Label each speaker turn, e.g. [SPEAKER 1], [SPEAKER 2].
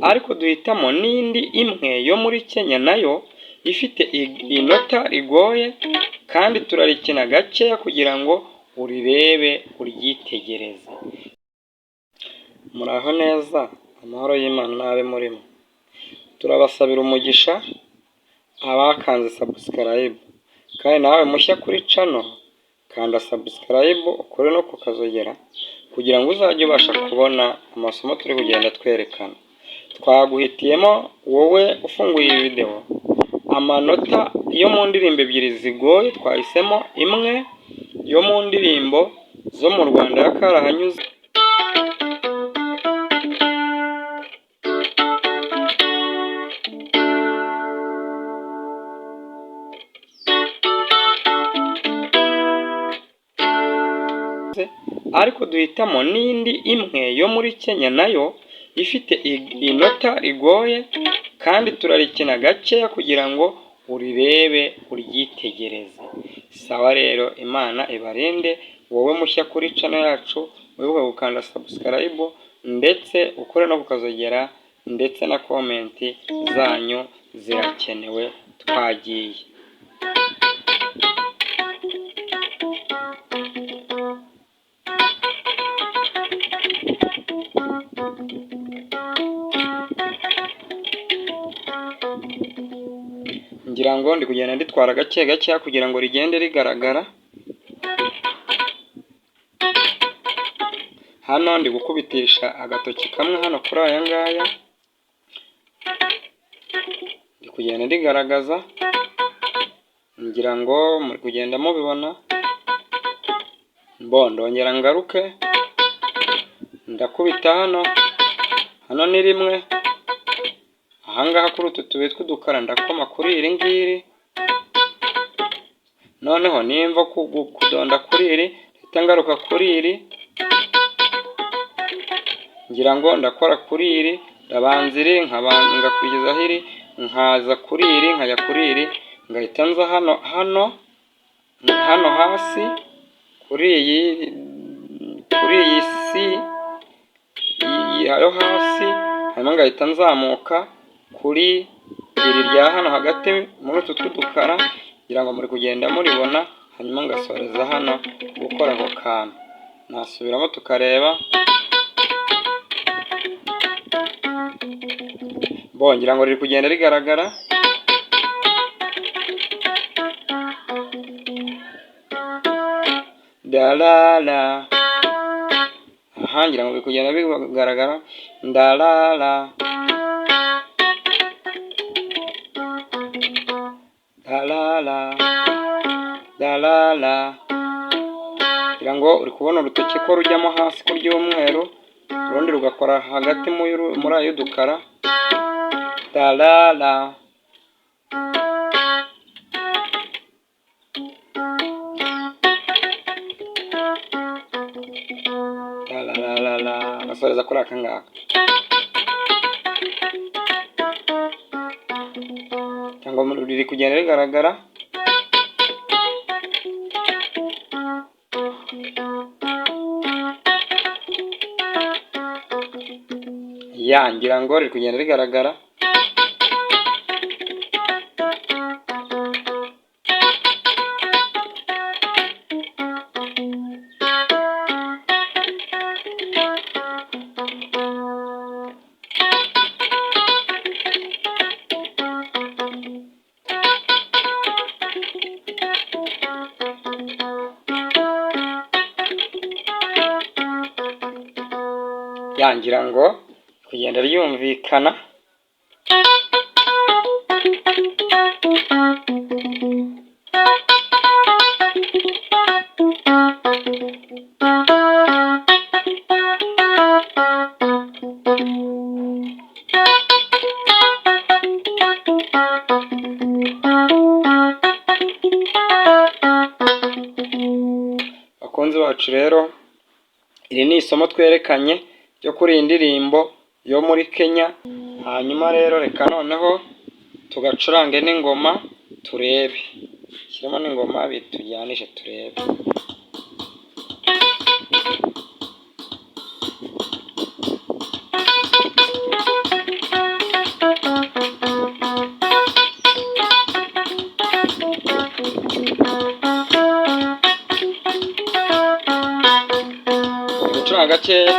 [SPEAKER 1] ariko duhitamo n'indi imwe yo muri Kenya nayo ifite inota rigoye kandi turarikina gakeya kugira ngo urirebe uryitegereze. Muraho neza, amahoro y'Imana n'abe murimo. Turabasabira umugisha abakanze subscribe, kandi nawe mushya kuri channel kanda subscribe ukore no kukazogera kugira ngo uzajye ubasha kubona amasomo turi kugenda twerekana. Twaguhitiyemo wowe ufunguye iyi video amanota yo mu ndirimbo ebyiri zigoye, twahisemo imwe yo mu ndirimbo zo mu Rwanda ya Karahanyuze. Ariko duhitamo n'indi imwe yo muri Kenya nayo ifite inota rigoye kandi turarikina gakeya kugira ngo urirebe uryitegereze. Sawa rero, Imana ibarinde. Wowe mushya kuri channel yacu wibuke gukanda subscribe ndetse ukore no kukazogera, ndetse na comment zanyu zirakenewe. Twagiye. Ngira ngo ndi kugenda nditwara gake gake kugira ngo rigende rigaragara. Hano ndi gukubitisha agatoki kamwe hano kuri aya ngaya, ndi kugenda ndigaragaza. Ngira ngo muri kugenda mubibona. Ndongera ngaruke ndakubita hano ni rimwe. Ahangaha kuri utu tubuye tw'udukara ndakoma kuri iri ngiri. Noneho nimva kudonda kuri iri mpita ngaruka kuri iri. Ngira ngo ndakora kuri iri, ndabanza iri ngakurikizaho iri, nkaza kuri iri, nkajya kuri iri, ngahita nza hano hasi kuri iyi si yo hasi, hanyuma ngahita nzamuka kuri iri rya hano hagati muri utu tw'udukara. Ngira ngo muri kugenda muribona, hanyuma ngasoreza hano gukora ako kantu. Nasubiramo tukareba. Ngira ngo riri kugenda rigaragara. Dalala. Ngira ngo biri kugenda bigaragara. Dalala. Dalala. Dalala. Ngira ngo uri kubona urutoki ko rujyamo hasi ku ry'umweru, urundi rugakora hagati muri ayo dukara. Dalala. Dalalala. Ngasoreza kuri aka ngaka. Cyangwa riri kugenda rigaragara. Ngira ngo riri kugenda rigaragara. Ngira ngo kugenda ryumvikana. Bakunzi bacu rero, iri ni isomo twerekanye ryo kuri iyi ndirimbo yo muri Kenya. Hanyuma rero reka noneho tugacurange n'ingoma turebe. Shyiramo n'ingoma bitujyanishe turebe. gakeya